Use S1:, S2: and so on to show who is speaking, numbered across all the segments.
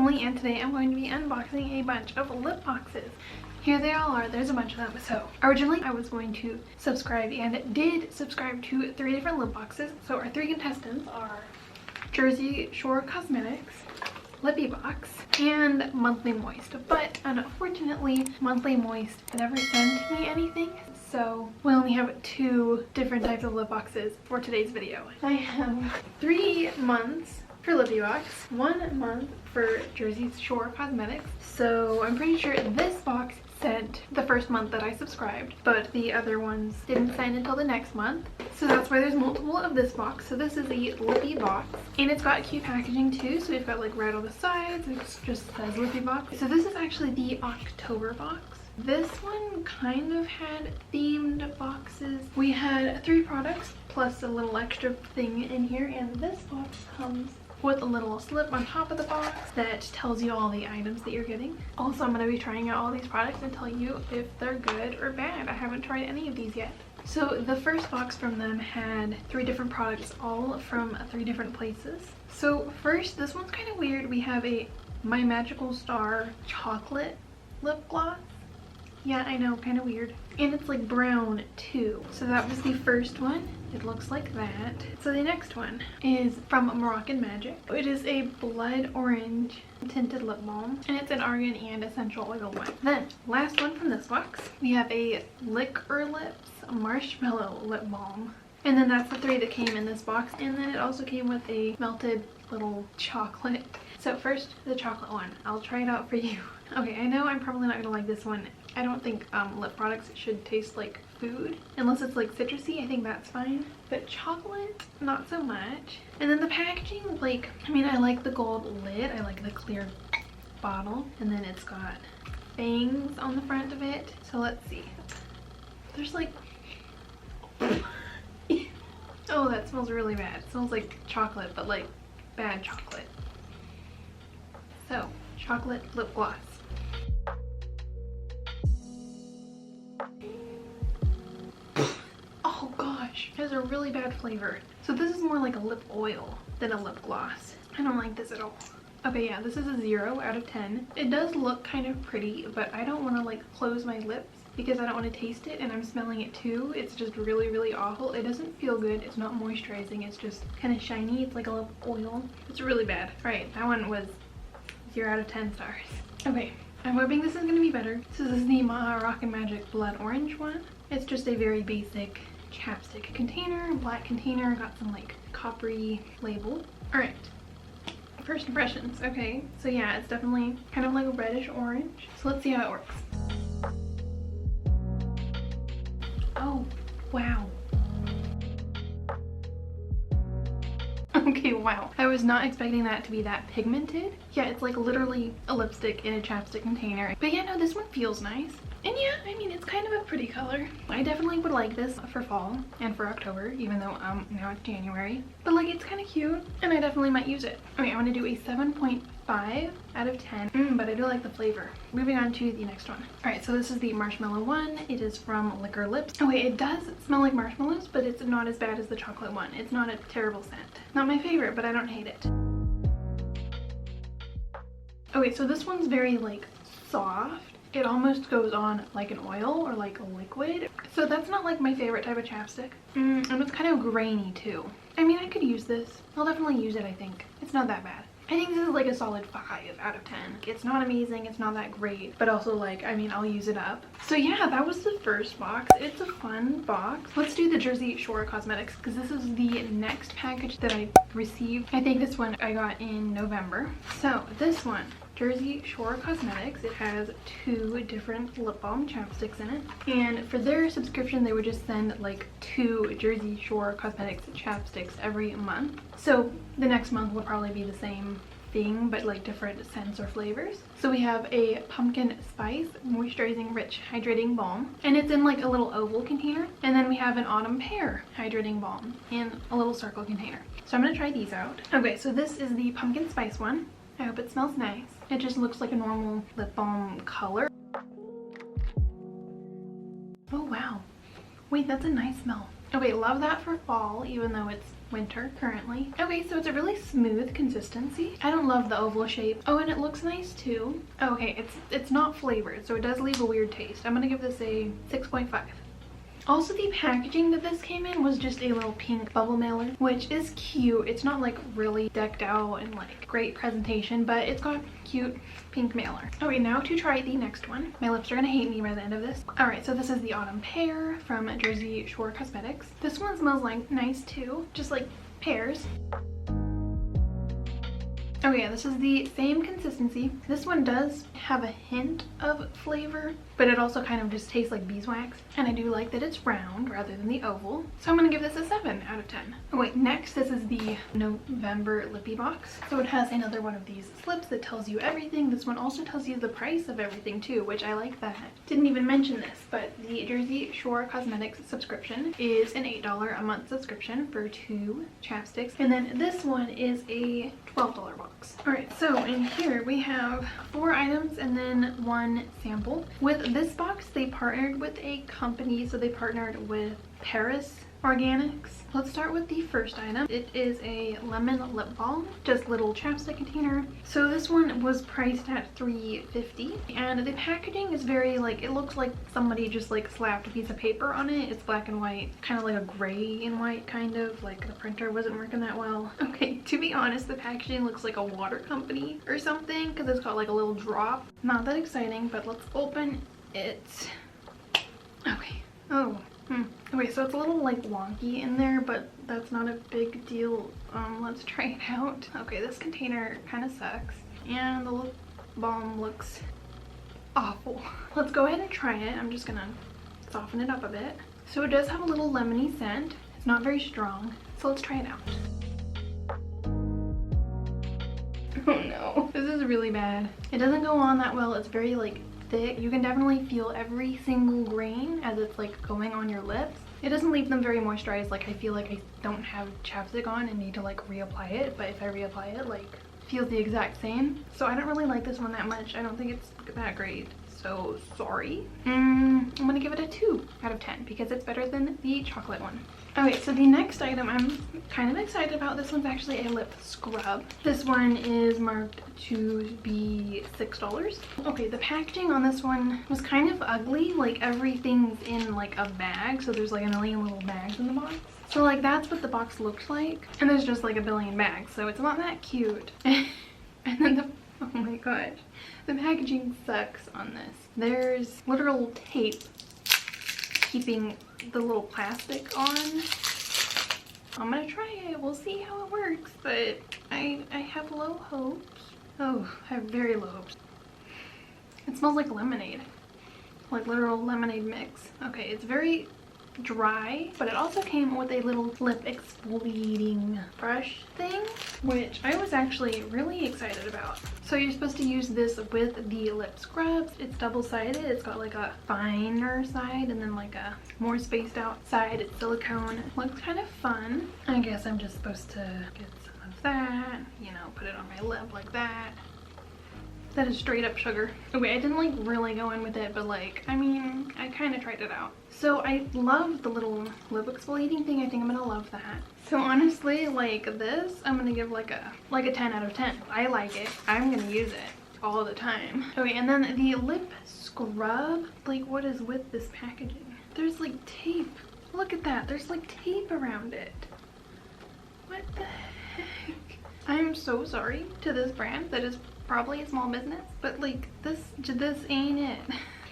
S1: Emily, and today I'm going to be unboxing a bunch of lip boxes. Here they all are. There's a bunch of them. So originally I was going to subscribe and did subscribe to 3 different lip boxes. So our 3 contestants are Jersey Shore Cosmetics, Lippy Box, and Monthly Moist. But unfortunately, Monthly Moist never sent me anything. So we only have 2 different types of lip boxes for today's video. I have 3 months for Lippy Box, 1 month for Jersey Shore Cosmetics. So I'm pretty sure this box sent the first month that I subscribed, but the other ones didn't send until the next month. So that's why there's multiple of this box. So this is the Lippy Box, and it's got cute packaging too. So we've got like red on the sides. It just says Lippy Box. So this is actually the October box. This one kind of had themed boxes. We had 3 products plus a little extra thing in here, and this box comes with a little slip on top of the box that tells you all the items that you're getting. Also, I'm going to be trying out all these products and tell you if they're good or bad. I haven't tried any of these yet. So the first box from them had 3 different products, all from 3 different places. So first, this one's kind of weird. We have a My Magical Star chocolate lip gloss. Yeah, I know, kind of weird. And it's like brown too. So that was the first one. It looks like that. So the next one is from Moroccan Magic. It is a blood orange tinted lip balm, and it's an argan and essential oil one. Then last one from this box, we have a Liquor Lips Marshmallow lip balm. And then that's the 3 that came in this box. And then it also came with a melted little chocolate. So first, the chocolate one. I'll try it out for you. Okay, I know I'm probably not gonna like this one. I don't think lip products should taste like food unless it's like citrusy. I think that's fine, but chocolate, not so much. And then the packaging, like, I mean, I like the gold lid. I like the clear bottle, and then it's got fangs on the front of it. So let's see. There's like oh, that smells really bad. It smells like chocolate, but like bad chocolate. So chocolate lip gloss. Oh gosh, it has a really bad flavor. So this is more like a lip oil than a lip gloss. I don't like this at all. Okay, yeah, this is a 0 out of 10. It does look kind of pretty, but I don't want to like close my lips because I don't want to taste it, and I'm smelling it too. It's just really, really awful. It doesn't feel good. It's not moisturizing. It's just kind of shiny. It's like a lip oil. It's really bad. All right, that one was 0 out of 10 stars. Okay, I'm hoping this is going to be better. So this is the Moroccan Magic Blood Orange one. It's just a very basic chapstick container, black container, got some like coppery label. All right, first impressions. Okay, so yeah, it's definitely kind of like a reddish orange. So let's see how it works. Oh, wow. Okay, wow. I was not expecting that to be that pigmented. Yeah, it's like literally a lipstick in a chapstick container. But yeah, no, this one feels nice. And yeah, I mean, it's kind of a pretty color. I definitely would like this for fall and for October, even though now it's January. But like, it's kind of cute, and I definitely might use it. Okay, I want to do a 7.5 out of 10, but I do like the flavor. Moving on to the next one. All right, so this is the Marshmallow one. It is from Liquor Lips. Okay, it does smell like marshmallows, but it's not as bad as the chocolate one. It's not a terrible scent. Not my favorite, but I don't hate it. Okay, so this one's very like soft. It almost goes on like an oil or like a liquid. So that's not like my favorite type of chapstick. And it's kind of grainy too. I mean, I could use this. I'll definitely use it, I think. It's not that bad. I think this is like a solid 5 out of 10. It's not amazing, it's not that great, but also like, I mean, I'll use it up. So yeah, that was the first box. It's a fun box. Let's do the Jersey Shore Cosmetics, because this is the next package that I received. I think this one I got in November. So this one, Jersey Shore Cosmetics, it has 2 different lip balm chapsticks in it, and for their subscription they would just send like 2 Jersey Shore Cosmetics chapsticks every month. So the next month will probably be the same thing, but like different scents or flavors. So we have a Pumpkin Spice Moisturizing Rich Hydrating Balm, and it's in like a little oval container. And then we have an Autumn Pear Hydrating Balm in a little circle container. So I'm gonna try these out. Okay, so this is the Pumpkin Spice one. I hope it smells nice. It just looks like a normal lip balm color. Oh wow. Wait, that's a nice smell. Okay, love that for fall, even though it's winter currently. Okay, so it's a really smooth consistency. I don't love the oval shape. Oh, and it looks nice too. Oh, okay, it's not flavored, so it does leave a weird taste. I'm gonna give this a 6.5. Also, the packaging that this came in was just a little pink bubble mailer, which is cute. It's not like really decked out and like great presentation, but it's got cute pink mailer. Okay, now to try the next one. My lips are gonna hate me by the end of this. All right, so this is the Autumn Pear from Jersey Shore Cosmetics. This one smells like nice too, just like pears. Okay, this is the same consistency. This one does have a hint of flavor, but it also kind of just tastes like beeswax. And I do like that it's round rather than the oval. So I'm gonna give this a 7 out of 10. Oh wait, next this is the November Lippy box. So it has another one of these slips that tells you everything. This one also tells you the price of everything too, which I like that. Didn't even mention this, but the Jersey Shore Cosmetics subscription is an $8 a month subscription for 2 chapsticks. And then this one is a $12 box. Alright, so in here we have 4 items and then 1 sample. With this box, they partnered with a company, so they partnered with Paris Organics. Let's start with the first item. It is a lemon lip balm, just little chapstick container. So this one was priced at $3.50, and the packaging is very like, it looks like somebody just like slapped a piece of paper on it. It's black and white, kind of like a gray and white, kind of like the printer wasn't working that well. Okay, to be honest, the packaging looks like a water company or something because it's got like a little drop. Not that exciting, but let's open it. Okay. Oh. Okay, so it's a little like wonky in there, but that's not a big deal. Let's try it out. Okay, this container kind of sucks, and the lip balm looks awful. Let's go ahead and try it. I'm just gonna soften it up a bit. So it does have a little lemony scent. It's not very strong, so let's try it out. Oh no, this is really bad. It doesn't go on that well. It's very like thick. You can definitely feel every single grain as it's like going on your lips. It doesn't leave them very moisturized. Like I feel like I don't have chapstick on and need to like reapply it, but if I reapply it, like feels the exact same. So I don't really like this one that much. I don't think it's that great. So sorry. I'm gonna give it a 2 out of 10 because it's better than the chocolate one. Okay, so the next item I'm kind of excited about. This one's actually a lip scrub. This one is marked to be $6. Okay, the packaging on this one was kind of ugly. Like everything's in like a bag, so there's like a million little bags in the box. So like that's what the box looks like, and there's just like a billion bags, so it's not that cute. And then oh my gosh, the packaging sucks on this. There's literal tape keeping the little plastic on. I'm gonna try it. We'll see how it works, but I have low hopes. Oh, I have very low hopes. It smells like lemonade, like literal lemonade mix. Okay, it's very dry, but it also came with a little lip exfoliating brush thing, which I was actually really excited about. So you're supposed to use this with the lip scrubs. It's double-sided. It's got like a finer side and then like a more spaced out side. It's silicone. It looks kind of fun. I guess I'm just supposed to get some of that, you know, put it on my lip like that. That is straight up sugar. Okay, I didn't like really go in with it, but like, I mean, I kind of tried it out. So I love the little lip exfoliating thing. I think I'm gonna love that. So honestly, like this, I'm gonna give like a 10 out of 10. I like it. I'm gonna use it all the time. Okay, and then the lip scrub, like what is with this packaging? There's like tape. Look at that. There's like tape around it. What the heck? I'm so sorry to this brand that is probably a small business, but like this ain't it.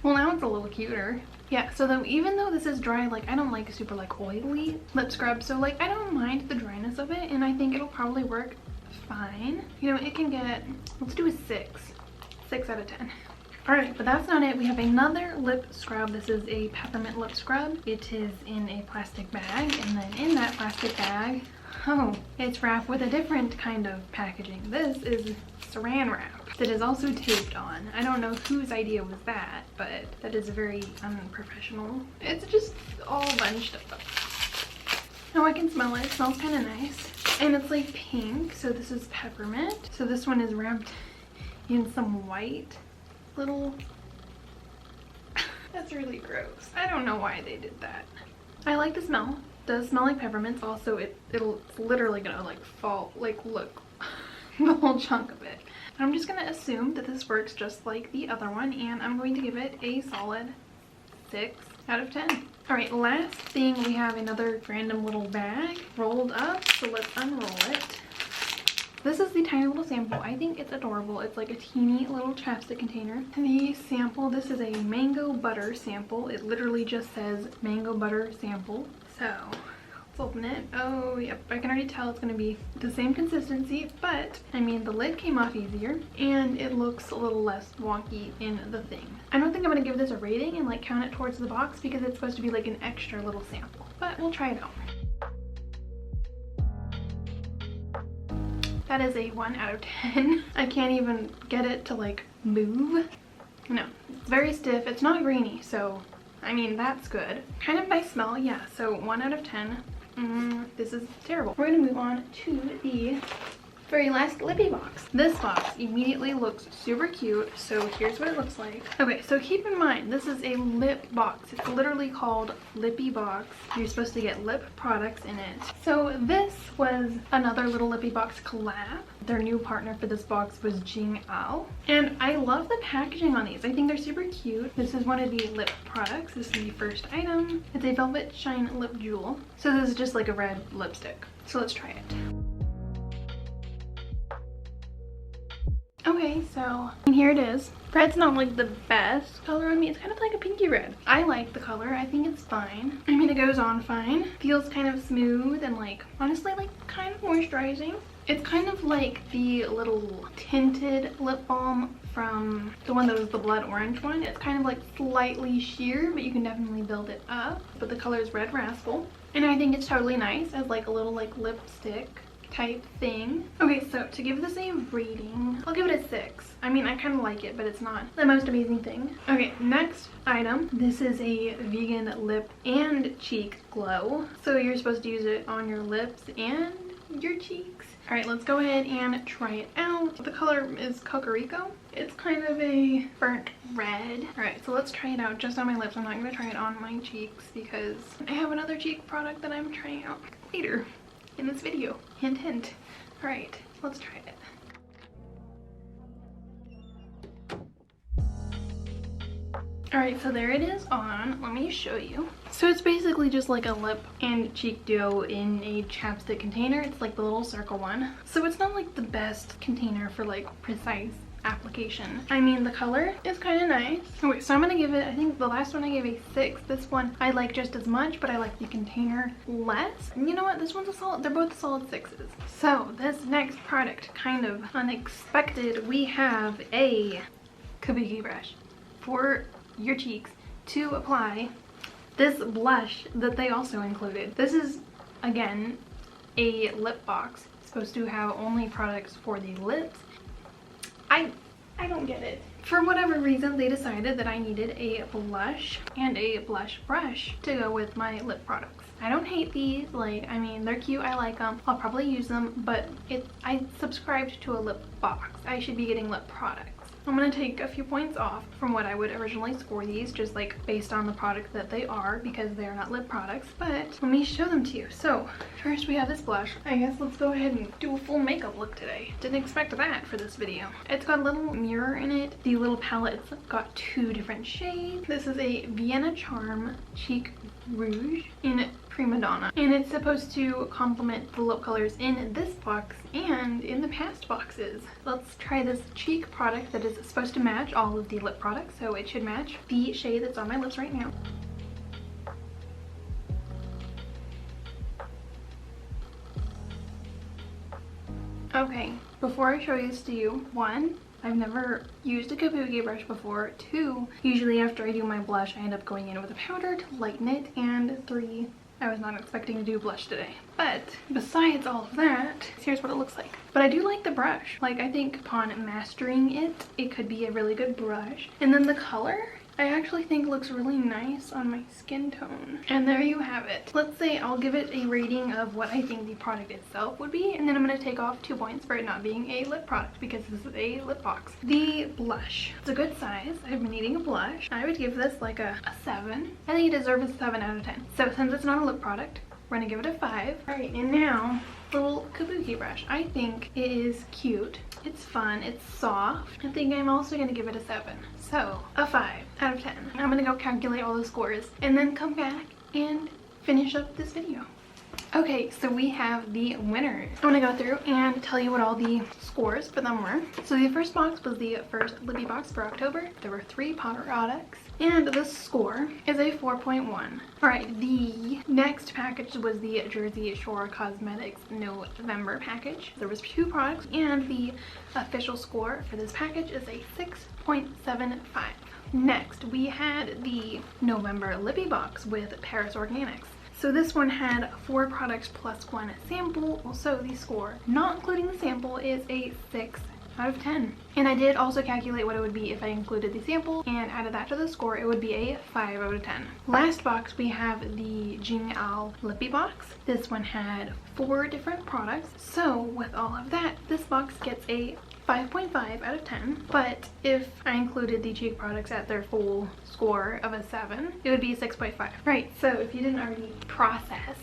S1: Well, now it's a little cuter. Yeah, so though, even though this is dry, like I don't like super like oily lip scrub, so like I don't mind the dryness of it, and I think it'll probably work fine. You know, it can get, let's do a 6 out of 10. All right, but that's not it. We have another lip scrub. This is a peppermint lip scrub. It is in a plastic bag, and then in that plastic bag, oh, it's wrapped with a different kind of packaging. This is saran wrap that is also taped on. I don't know whose idea was that, but that is very unprofessional. It's just all bunched up. Oh, I can smell it. It smells kind of nice. And it's like pink, so this is peppermint. So this one is wrapped in some white little... That's really gross. I don't know why they did that. I like the smell. does smell like peppermints. Also, it's literally gonna like fall, like look, the whole chunk of it. I'm just gonna assume that this works just like the other one, and I'm going to give it a solid 6 out of 10. All right, last thing, we have another random little bag rolled up, so let's unroll it. This is the tiny little sample. I think it's adorable. It's like a teeny little chapstick container. The sample, this is a mango butter sample. It literally just says mango butter sample. So let's open it. Oh, yep, I can already tell it's gonna be the same consistency, but I mean, the lid came off easier and it looks a little less wonky in the thing. I don't think I'm gonna give this a rating and like count it towards the box because it's supposed to be like an extra little sample, but we'll try it out. That is a 1 out of 10. I can't even get it to like move. No, it's very stiff. It's not grainy, so I mean, that's good. Kind of by smell, yeah, so 1 out of 10. This is terrible. We're gonna move on to the very last lippy box. This box immediately looks super cute, so here's what it looks like. Okay, so keep in mind, this is a lip box. It's literally called Lippy Box. You're supposed to get lip products in it. So this was another little lippy box collab. Their new partner for this box was Jing Ao. And I love the packaging on these. I think they're super cute. This is one of the lip products. This is the first item. It's a Velvet Shine Lip Jewel. So this is just like a red lipstick. So let's try it. Okay, so here it is. Red's not like the best color on me. It's kind of like a pinky red. I like the color. I think it's fine. I mean, it goes on fine. Feels kind of smooth and like, honestly, like kind of moisturizing. It's kind of like the little tinted lip balm from the one that was the blood orange one. It's kind of like slightly sheer, but you can definitely build it up. But the color is Red Rascal. And I think it's totally nice as like a little like lipstick type thing. Okay, so to give this a rating, I'll give it a 6. I mean, I kind of like it, but it's not the most amazing thing. Okay, next item. This is a vegan lip and cheek glow. So you're supposed to use it on your lips and your cheeks. All right, let's go ahead and try it out. The color is Cocorico. It's kind of a burnt red. All right, so let's try it out just on my lips. I'm not gonna try it on my cheeks because I have another cheek product that I'm trying out later in this video. Hint, hint. All right, let's try it. All right, so there it is on. Let me show you. So it's basically just like a lip and cheek duo in a chapstick container. It's like the little circle one. So it's not like the best container for like precise application. I mean, the color is kind of nice. Okay, so I'm gonna give it, I think the last one I gave a 6. This one I like just as much, but I like the container less. And you know what? This one's a solid, they're both solid 6s. So this next product, kind of unexpected, we have a kabuki brush for your cheeks to apply this blush that they also included. This is, again, a lip box. It's supposed to have only products for the lips. I don't get it. For whatever reason, they decided that I needed a blush and a blush brush to go with my lip products. I don't hate these. Like, I mean, they're cute. I like them. I'll probably use them, but I subscribed to a lip box. I should be getting lip products. I'm gonna take a few points off from what I would originally score these, just like based on the product that they are, because they are not lip products. But let me show them to you. So first we have this blush. I guess let's go ahead and do a full makeup look today. Didn't expect that for this video. It's got a little mirror in it. The little palette's got 2 different shades. This is a Vienna Charm Cheek Rouge in Prima Donna, and it's supposed to complement the lip colors in this box and in the past boxes. Let's try this cheek product that is supposed to match all of the lip products, so it should match the shade that's on my lips right now. Okay, before I show this to you, 1, I've never used a kabuki brush before. 2, usually after I do my blush, I end up going in with a powder to lighten it. And 3, I was not expecting to do blush today. But besides all of that, here's what it looks like. But I do like the brush. Like, I think upon mastering it, it could be a really good brush. And then the color, I actually think looks really nice on my skin tone. And there you have it. Let's say I'll give it a rating of what I think the product itself would be, and then I'm going to take off 2 points for it not being a lip product because this is a lip box. The blush, it's a good size. I've been needing a blush. I would give this like a 7. I think it deserves a 7 out of 10. So since it's not a lip product, We're gonna give it a 5. All right, and now little kabuki brush. I think it is cute. It's fun. It's soft. I think I'm also gonna give it a 7. So a 5 out of 10. I'm gonna go calculate all the scores and then come back and finish up this video. Okay, so we have the winners. I'm gonna go through and tell you what all the scores for them were. So the first box was the first Lippy box for October. There were 3 products, and the score is a 4.1. All right, the next package was the Jersey Shore Cosmetics November package. There was 2 products, and the official score for this package is a 6.75. Next, we had the November Lippy box with Paris Organics. So this one had 4 products plus 1 sample. Also, the score, not including the sample, is a 6 out of 10. And I did also calculate what it would be if I included the sample and added that to the score. It would be a 5 out of 10. Last box, we have the Jing Al Lippy box. This one had 4 different products. So with all of that, this box gets a 5.5 out of 10, but if I included the cheek products at their full score of a 7, it would be a 6.5. Right, so if you didn't already process,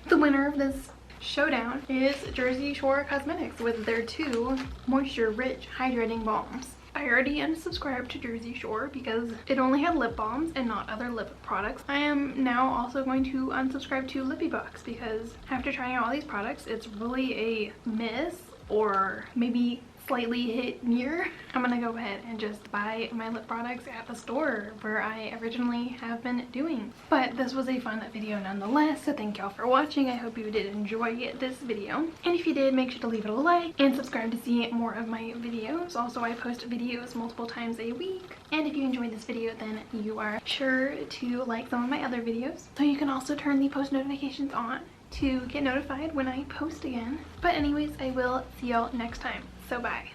S1: the winner of this showdown is Jersey Shore Cosmetics with their 2 moisture-rich hydrating balms. I already unsubscribed to Jersey Shore because it only had lip balms and not other lip products. I am now also going to unsubscribe to Lippy Box because after trying out all these products, it's really a miss, or maybe slightly hit near. I'm gonna go ahead and just buy my lip products at the store where I originally have been doing. But this was a fun video nonetheless, so thank y'all for watching. I hope you did enjoy this video. And if you did, make sure to leave it a like and subscribe to see more of my videos. Also, I post videos multiple times a week. And if you enjoyed this video, then you are sure to like some of my other videos. So you can also turn the post notifications on to get notified when I post again. But anyways, I will see y'all next time. So bye.